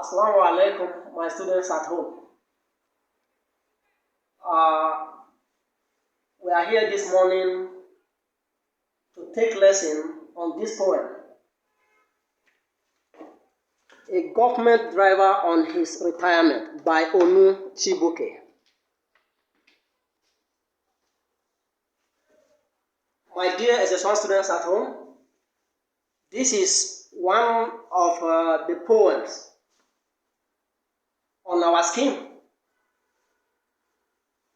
Assalamu alaikum, my students at home. We are here this morning to take lesson on this poem. A government driver on his retirement by Onu Chibuke. My dear SS1 students at home, this is one of the poems on our scheme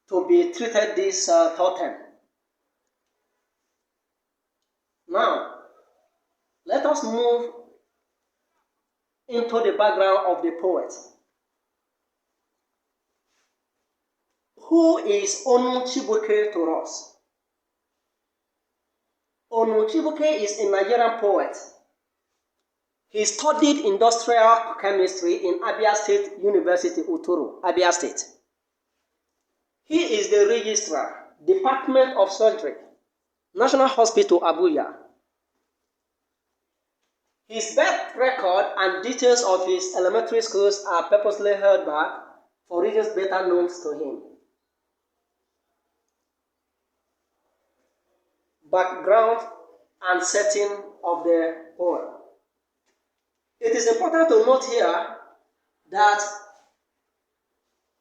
to be treated this third term. Now, let us move into the background of the poet. Who is Onu Chibuke to us? Onu Chibuke is a Nigerian poet. He studied industrial chemistry in Abia State University, Uturu, Abia State. He is the registrar, Department of Surgery, National Hospital, Abuja. His birth record and details of his elementary schools are purposely held back for reasons better known to him. Background and setting of the poem. It is important to note here that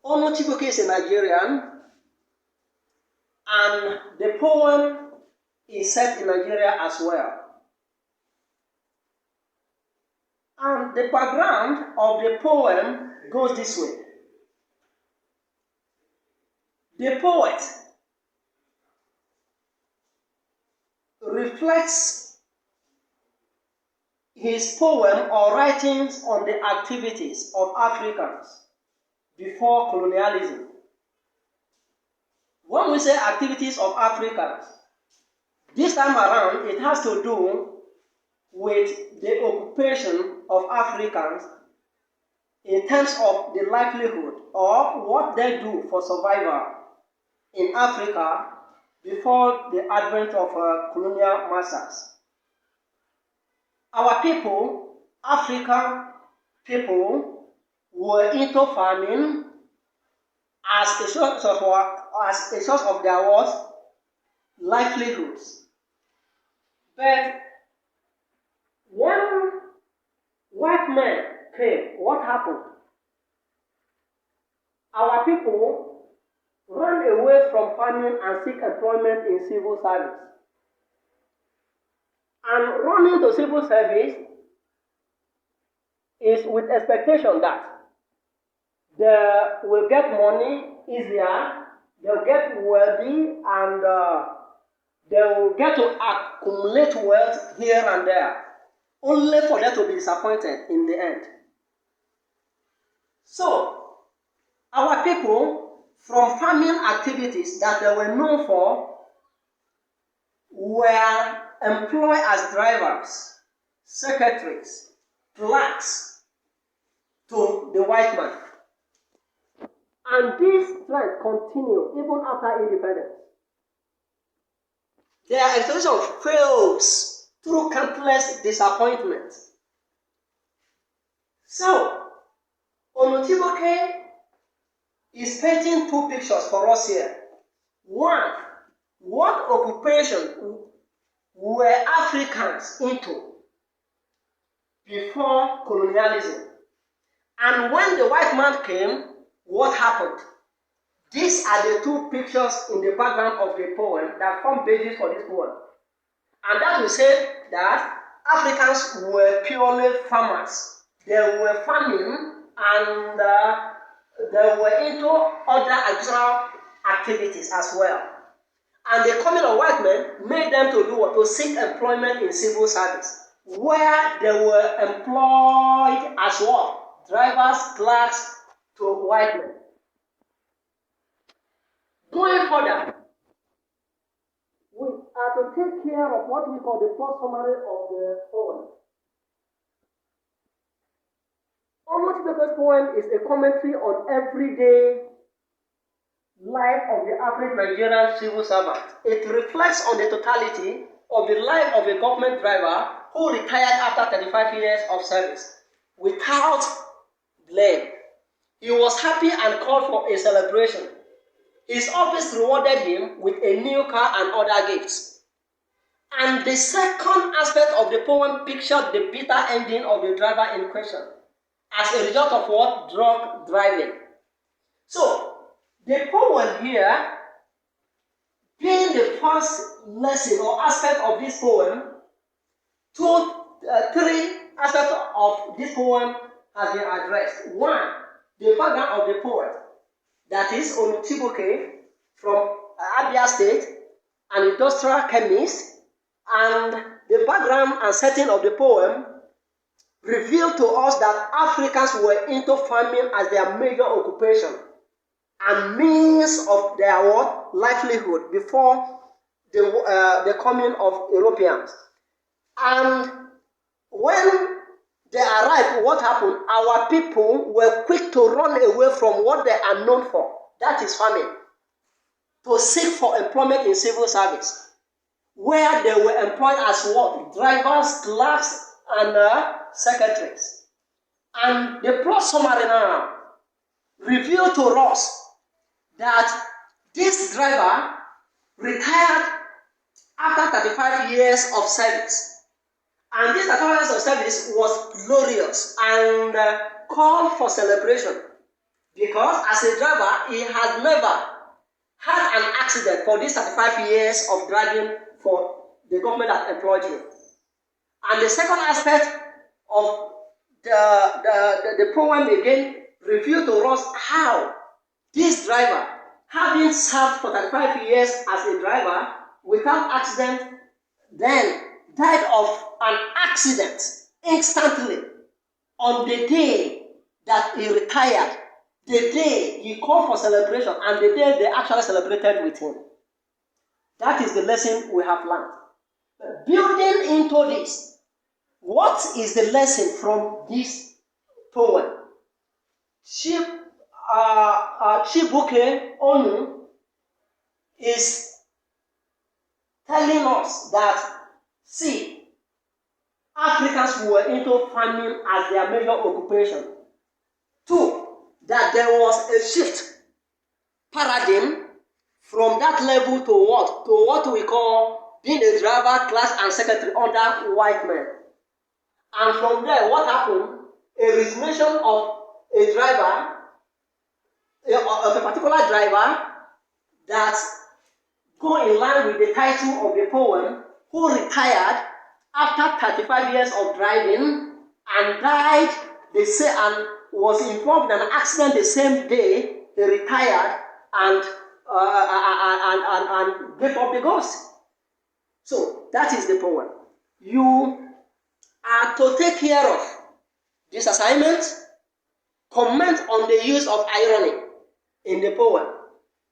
Onu Chibuke is a Nigerian and the poem is set in Nigeria as well. And the background of the poem goes this way. The poet reflects his poem or writings on the activities of Africans before colonialism. When we say activities of Africans, this time around it has to do with the occupation of Africans in terms of the livelihood or what they do for survival in Africa before the advent of colonial masters. Our people, African people, were into farming as a source of their livelihoods. But when white men came, what happened? Our people ran away from farming and seek employment in civil service. And running to civil service is with expectation that they will get money easier, they'll get wealthy, and they will get to accumulate wealth here and there, only for them to be disappointed in the end. So, our people, from farming activities that they were known for, were employed as drivers, secretaries, clerks to the white man. And this trend continued even after independence. Their exploitation fails through countless disappointments. So, Onu Chibuke is painting two pictures for us here. One, what occupation were Africans into before colonialism? And when the white man came, what happened? These are the two pictures in the background of the poem that form basis for this poem. And that will say that Africans were purely farmers. They were farming and they were into other agricultural activities as well. And the coming of white men made them to do what? To seek employment in civil service, where they were employed as what? Drivers, clerks to white men. Going further, we are to take care of what we call the first summary of the poem. Almost Chibuke's poem is a commentary on everyday life of the average Nigerian civil servant. It reflects on the totality of the life of a government driver who retired after 35 years of service without name. He was happy and called for a celebration. His office rewarded him with a new car and other gifts. And the second aspect of the poem pictured the bitter ending of the driver in question as a result of what? Drunk driving. So, the poem here, being the first lesson or aspect of this poem, three aspects of this poem has been addressed. One, the background of the poet, that is Onutibuke from Abia State, an industrial chemist, and the background and setting of the poem revealed to us that Africans were into farming as their major occupation and means of their what? Livelihood before the coming of Europeans. And when they arrived, what happened? Our people were quick to run away from what they are known for, that is farming, to seek for employment in civil service, where they were employed as what? Drivers, clerks, and secretaries. And the plot summary now revealed to us that this driver retired after 35 years of service. And this 35 years of service was glorious and called for celebration, because as a driver, he had never had an accident for these 35 years of driving for the government that employed him. And the second aspect of the poem again revealed to us how this driver, having served for 35 years as a driver without accident, then died of an accident instantly on the day that he retired, the day he called for celebration, and the day they actually celebrated with him. That is the lesson we have learned. Building into this, what is the lesson from this poem? Chibuke Onu is telling us that, see, Africans were into farming as their major occupation. Two, that there was a shift paradigm from that level to what? To what we call being a driver, class, and secretary under white men. And from there, what happened? A resignation of a driver, of a particular driver that go in line with the title of the poem, who retired after 35 years of driving and died and was involved in an accident the same day he retired and gave up the ghost. So that is the poem. You are to take care of this assignment, comment on the use of irony in the poem,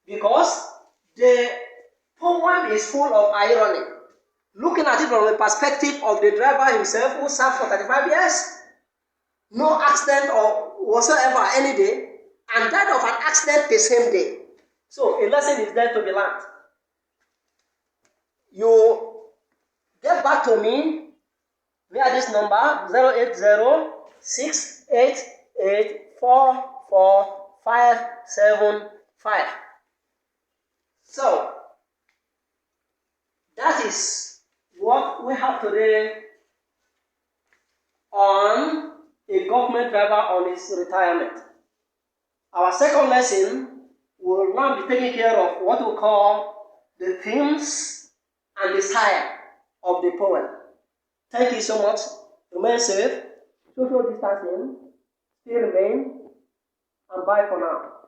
because the poem is full of irony. Looking at it from the perspective of the driver himself, who served for 35 years, no accident or whatsoever any day, and died of an accident the same day. So a lesson is there to be learned. You get back to me via this number 080-688-44575. So that is what we have today on a government driver on his retirement. Our second lesson will now be taking care of what we call the themes and the style of the poem. Thank you so much. Remain safe, social distancing, still remain, and bye for now.